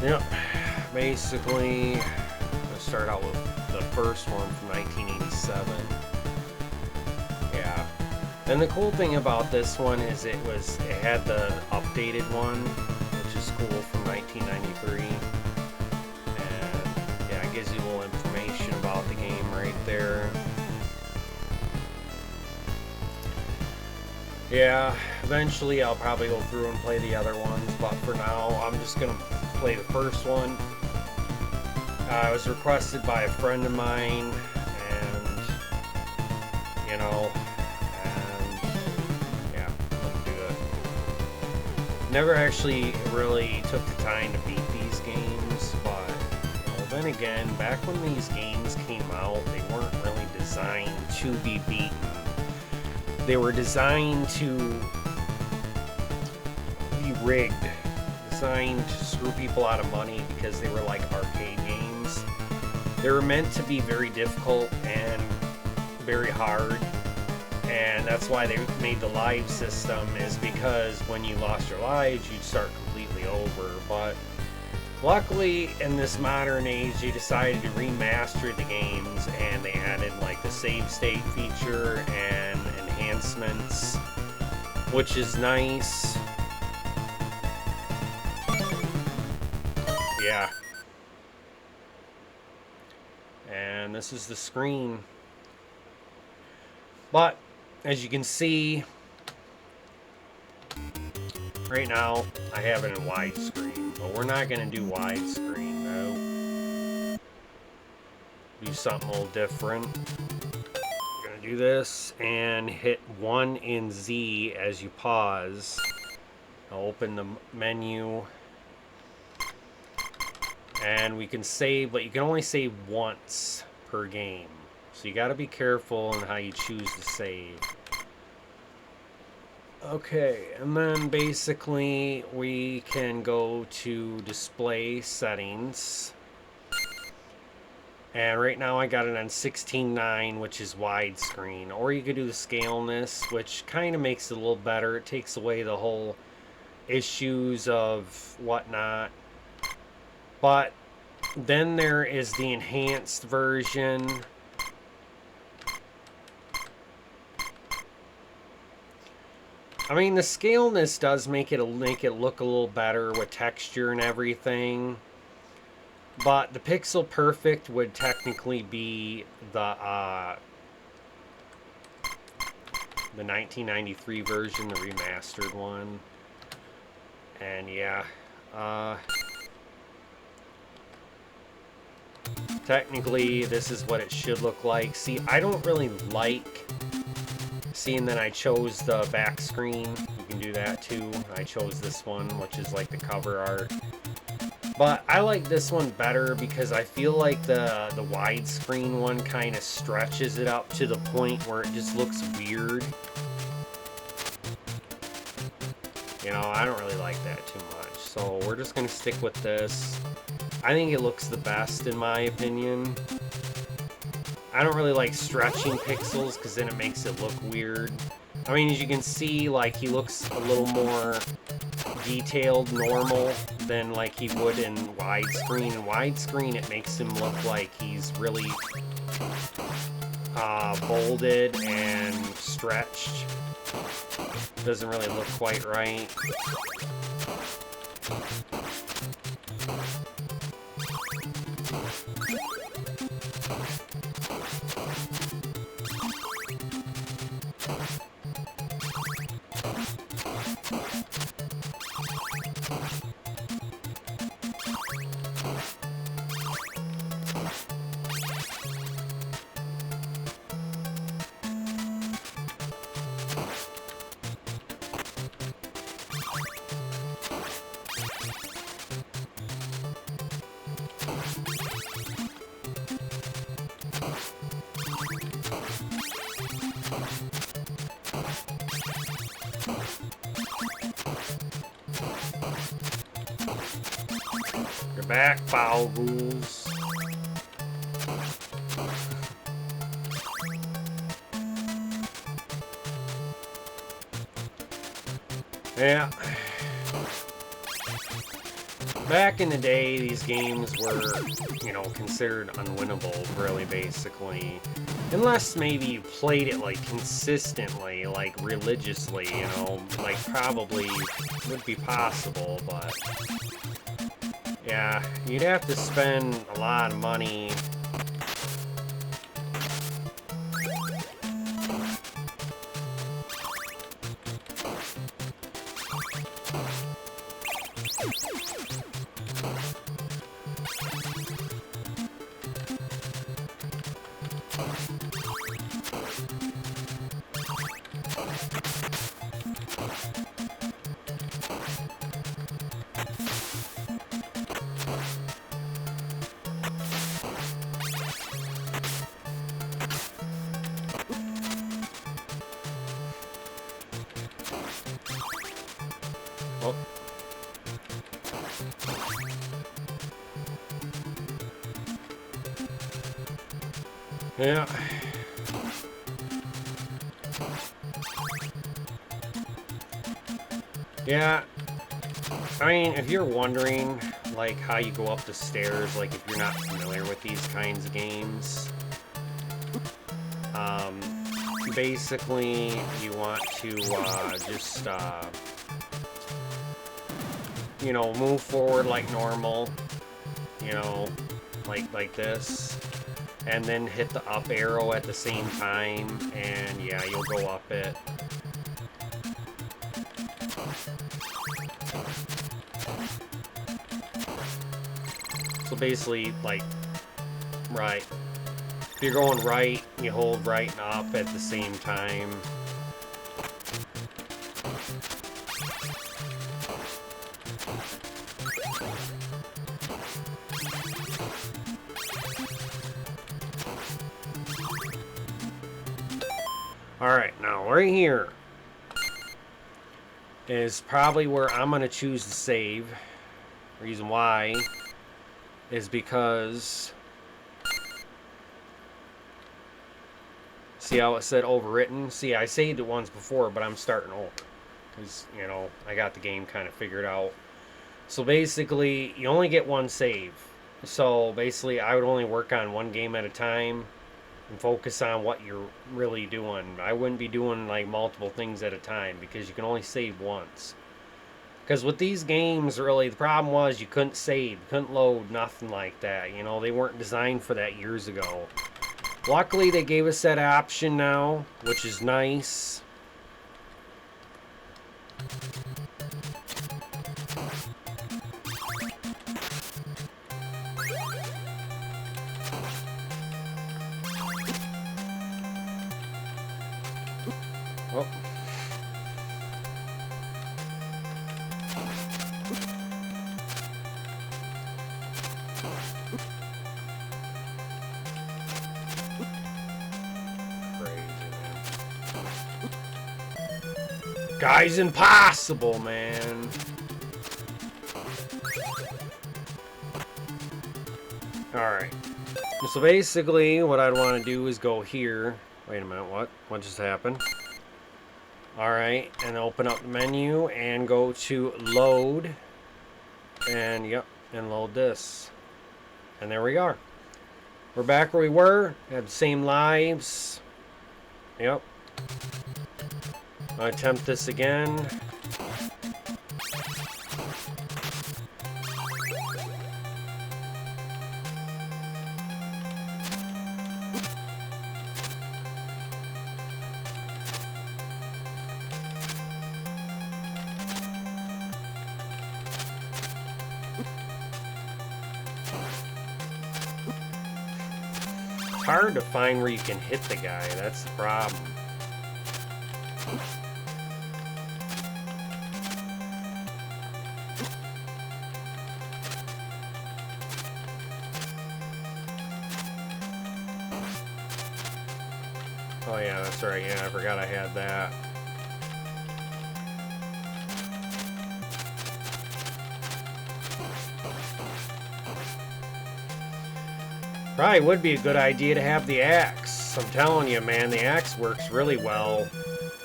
Yep. Basically, let's start out with the first one from 1987. Yeah. And the cool thing about this one is it had the updated one, which is cool, from 1993. And yeah, it gives you a little information about the game right there. Yeah, eventually I'll probably go through and play the other ones, but for now I'm just gonna play the first one. It was requested by a friend of mine, and you know, and yeah, let's do it. Never actually really took the time to beat these games, but you know, then again, back when these games came out, they weren't really designed to be beaten. They were designed to be rigged, designed to screw people out of money because they were like arcade games. They were meant to be very difficult and very hard, and that's why they made the live system, is because when you lost your lives, you'd start completely over. But luckily, in this modern age, they decided to remaster the games, and they added like the save state feature and enhancements, which is nice. Yeah. And this is the screen. But as you can see, right now I have it in widescreen, but we're not going to do widescreen though. Do something a little different. Do this and hit 1 and Z as you pause. I'll open the menu and we can save, but you can only save once per game, so you got to be careful in how you choose to save. Okay, and then basically we can go to display settings. And right now I got it on 16:9, which is widescreen. Or you could do the scaleness, which kind of makes it a little better. It takes away the whole issues of whatnot. But then there is the enhanced version. I mean, the scaleness does make it look a little better with texture and everything. But the Pixel Perfect would technically be the 1993 version, the remastered one. And yeah, technically this is what it should look like. See, I don't really like seeing that I chose the back screen. You can do that too. I chose this one, which is like the cover art. But I like this one better because I feel like the widescreen one kind of stretches it up to the point where it just looks weird. You know, I don't really like that too much. So we're just going to stick with this. I think it looks the best in my opinion. I don't really like stretching pixels because then it makes it look weird. I mean, as you can see, like, he looks a little more detailed, normal, than like he would in widescreen. In widescreen, it makes him look like he's really bolded and stretched. Doesn't really look quite right. You're back, foul ghouls. Yeah. Back in the day, these games were, you know, considered unwinnable, really, basically. Unless maybe you played it, like, consistently, like, religiously, you know, like, probably would be possible, but... yeah, you'd have to spend a lot of money. Oh. Yeah. Yeah. I mean, if you're wondering, like, how you go up the stairs, like, if you're not familiar with these kinds of games, basically, you want to, just, you know, move forward like normal, you know, like this, and then hit the up arrow at the same time, and yeah, you'll go up it. So basically, like, right. If you're going right, you hold right and up at the same time. Alright, now right here is probably where I'm going to choose to save. Reason why is because, see how it said overwritten? See, I saved it once before, but I'm starting over because, you know, I got the game kind of figured out. So basically, you only get one save. So basically, I would only work on one game at a time and focus on what you're really doing. I wouldn't be doing like multiple things at a time because you can only save once. Because with these games, really, the problem was you couldn't save, couldn't load, nothing like that. You know, they weren't designed for that years ago. Luckily, they gave us that option now, which is nice. Oh. Guy's impossible, man. Alright. So basically, what I'd want to do is go here. Wait a minute, what? What just happened? Alright, and open up the menu and go to load. And, yep, and load this. And there we are. We're back where we were. Have the same lives. Yep. I'll attempt this again. It's hard to find where you can hit the guy. That's the problem. Oh yeah, that's right. Yeah, I forgot I had that. Probably would be a good idea to have the axe. I'm telling you, man, the axe works really well.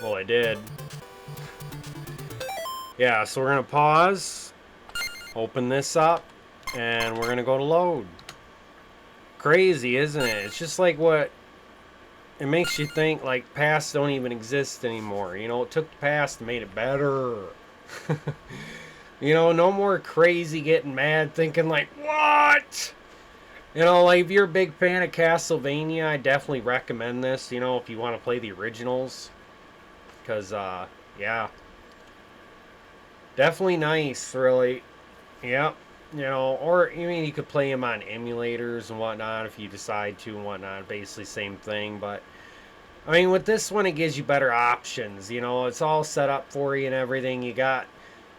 Well, it did. Yeah, so we're gonna pause. Open this up, and we're gonna go to load. Crazy, isn't it? It's just like what it makes you think, like pasts don't even exist anymore. You know, it took the past and made it better. You know, no more crazy getting mad thinking like, what? You know, like if you're a big fan of Castlevania, I definitely recommend this, you know, if you want to play the originals. Because, yeah. Definitely nice, really. Yep. You know, or, I mean, you could play them on emulators and whatnot if you decide to and whatnot. Basically, same thing. But, I mean, with this one, it gives you better options. You know, it's all set up for you and everything. You got,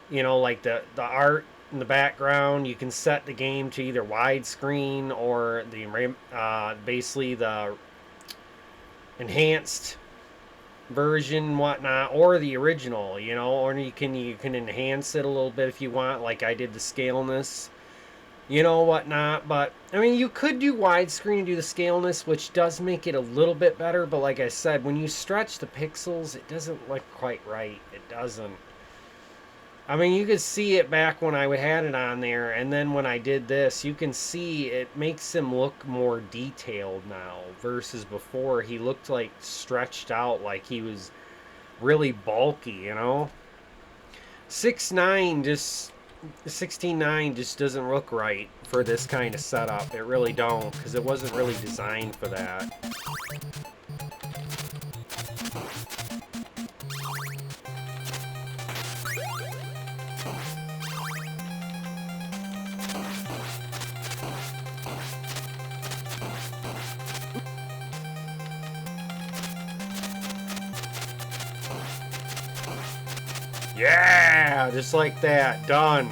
you know, like the art in the background. You can set the game to either widescreen or the basically the enhanced version, whatnot, or the original, you know, or you can enhance it a little bit if you want, like I did the scaleness, you know, whatnot. But I mean, you could do widescreen and do the scaleness, which does make it a little bit better. But like I said, when you stretch the pixels, it doesn't look quite right. It doesn't. I mean, you could see it back when I had it on there, and then when I did this, you can see it makes him look more detailed now versus before. He looked like stretched out, like he was really bulky, you know? 6.9 just 16.9 just doesn't look right for this kind of setup. It really don't, because it wasn't really designed for that. Yeah, just like that. Done.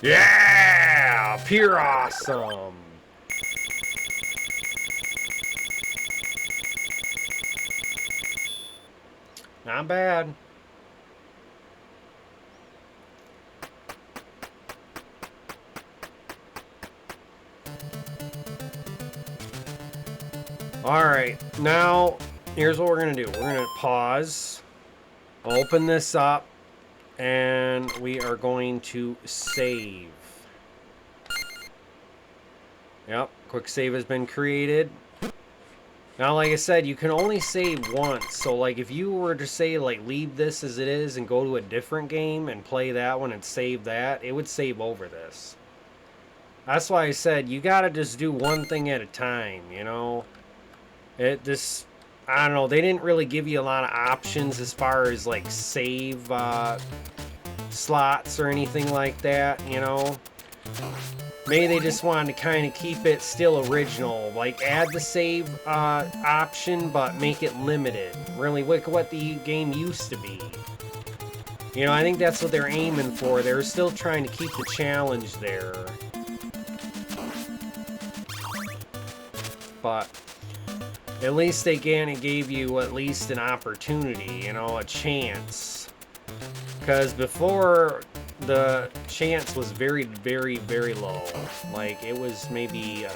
Yeah, pure awesome. Not bad. Alright, now here's what we're going to do. We're going to pause, open this up, and we are going to save. Yep, quick save has been created. Now, like I said, you can only save once. So, like, if you were to say, like, leave this as it is and go to a different game and play that one and save that, it would save over this. That's why I said you gotta just do one thing at a time, you know? I don't know, they didn't really give you a lot of options as far as, like, save slots or anything like that, you know? Maybe they just wanted to kind of keep it still original, like add the save option, but make it limited. Really, like what the game used to be. You know, I think that's what they're aiming for. They're still trying to keep the challenge there. But at least they gave you at least an opportunity, you know, a chance. Because before, the chance was very, very, very low. Like, it was maybe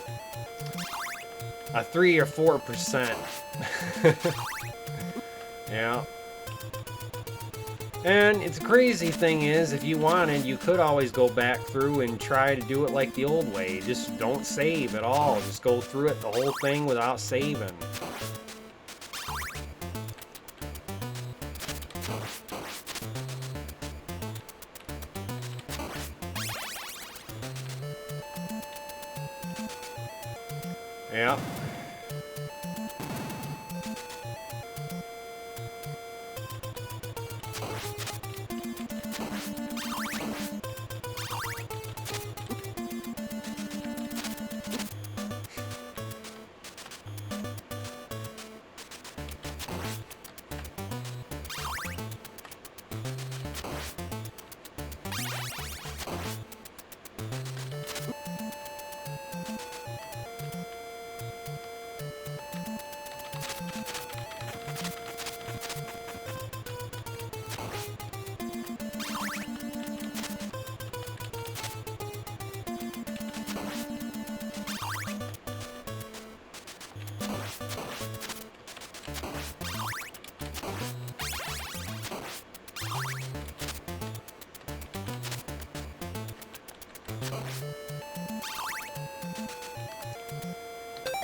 a 3 or 4%. Yeah. And it's crazy thing is, if you wanted, you could always go back through and try to do it like the old way. Just don't save at all. Just go through it, the whole thing, without saving. Yeah.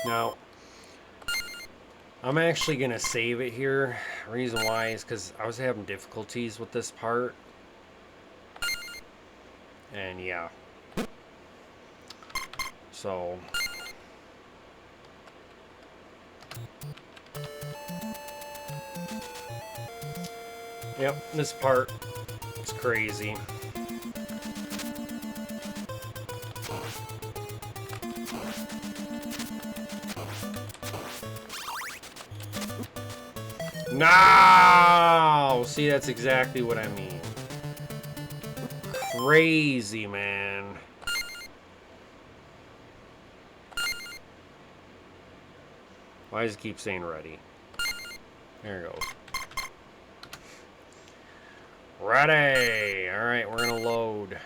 Now, I'm actually going to save it here. Reason why is because I was having difficulties with this part. And yeah. So... Yep, this part is crazy. No! See, that's exactly what I mean. Crazy, man. Why does it keep saying ready? There it goes. Ready! Alright, we're gonna load.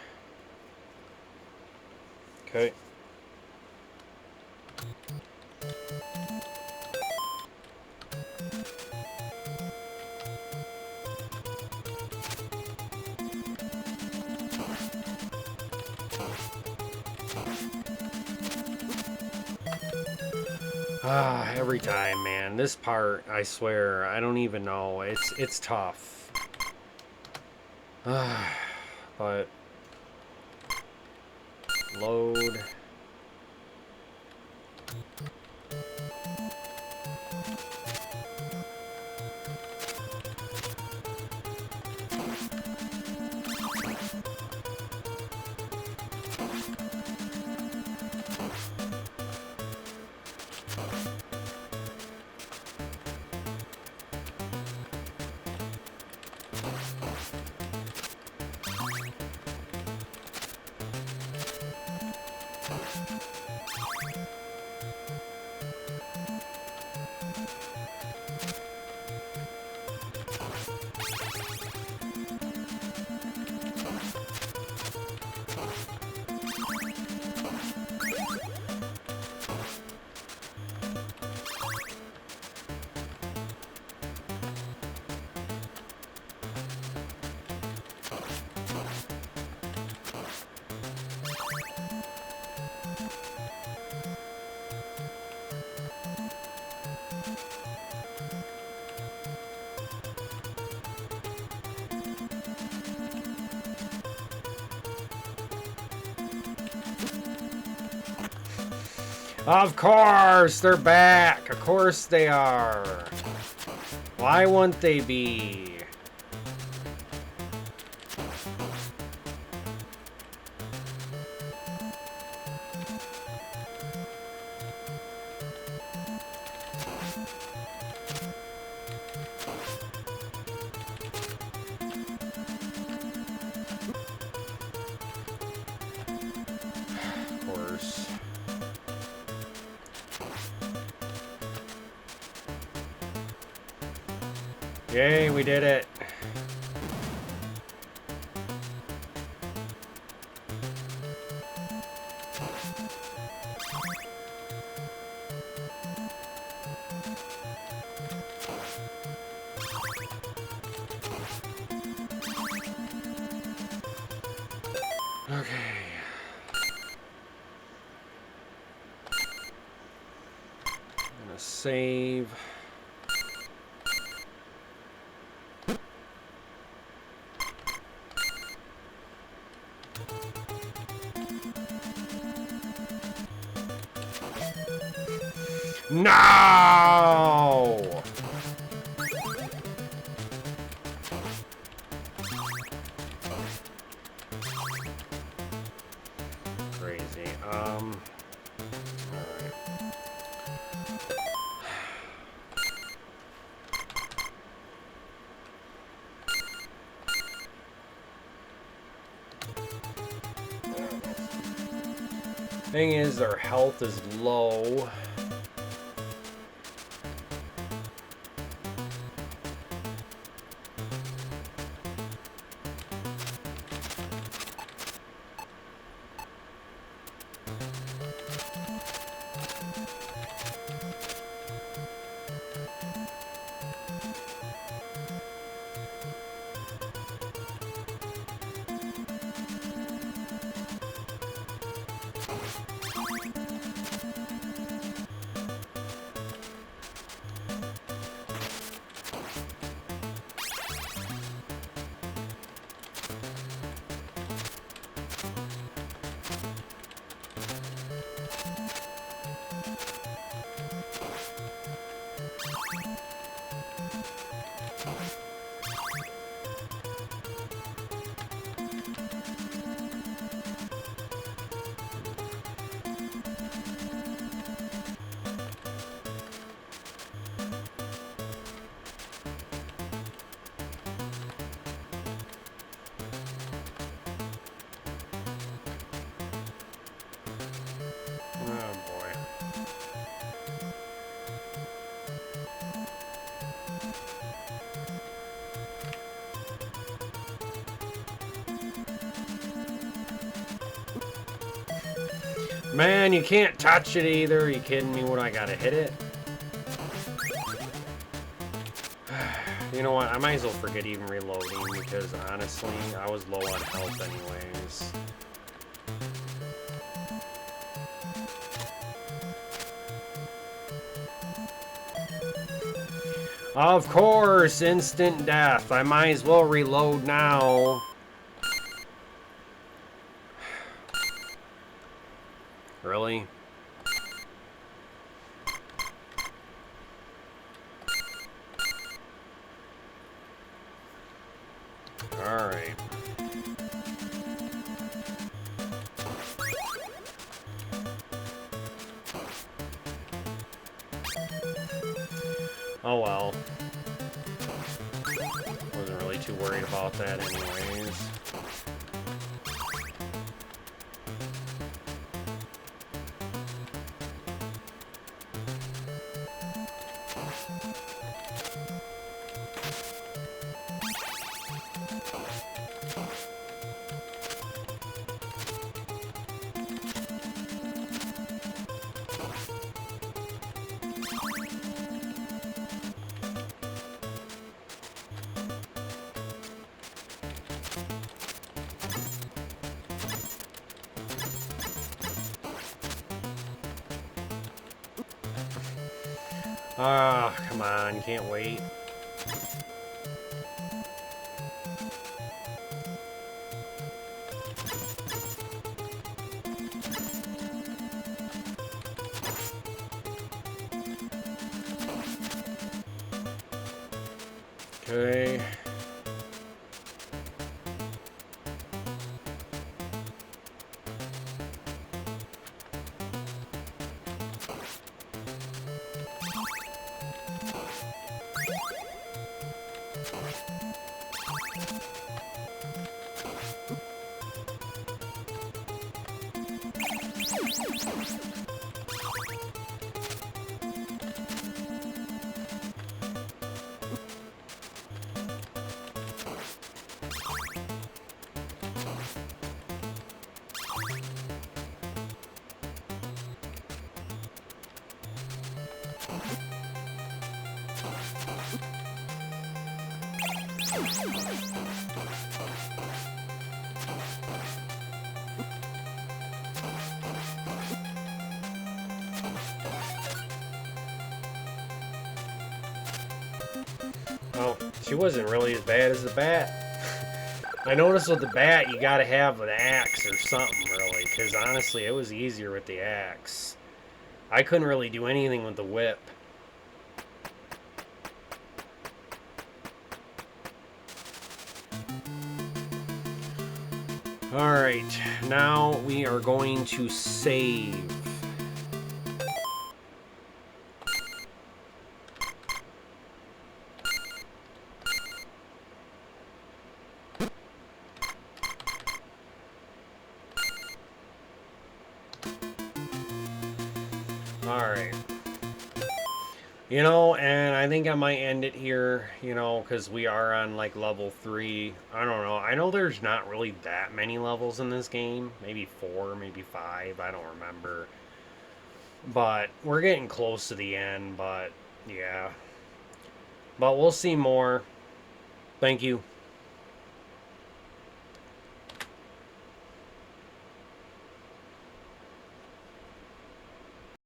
Okay. Ah, every time, man. This part, I swear, I don't even know. It's tough. But load. Of course, they're back. Of course they are. Why wouldn't they be? Of course. Yay, we did it. Okay. I'm gonna save. No! Crazy. Alright. Thing is, their health is low. Man, you can't touch it either. Are you kidding me? What, I gotta hit it? You know what? I might as well forget even reloading because honestly, I was low on health anyways. Of course, instant death. I might as well reload now. Really? Alright. Oh well. Wasn't really too worried about that anyways. Ah, come on, can't wait. Okay. Oh, she wasn't really as bad as the bat. I noticed with the bat, you gotta have an axe or something, really, because honestly, it was easier with the axe. I couldn't really do anything with the whip. Alright, now we are going to save. Alright. You know, and I think I might end it here, you know, because we are on, like, level 3. I don't know. I know there's not really that many levels in this game. Maybe 4, maybe 5. I don't remember. But we're getting close to the end, but yeah. But we'll see more. Thank you.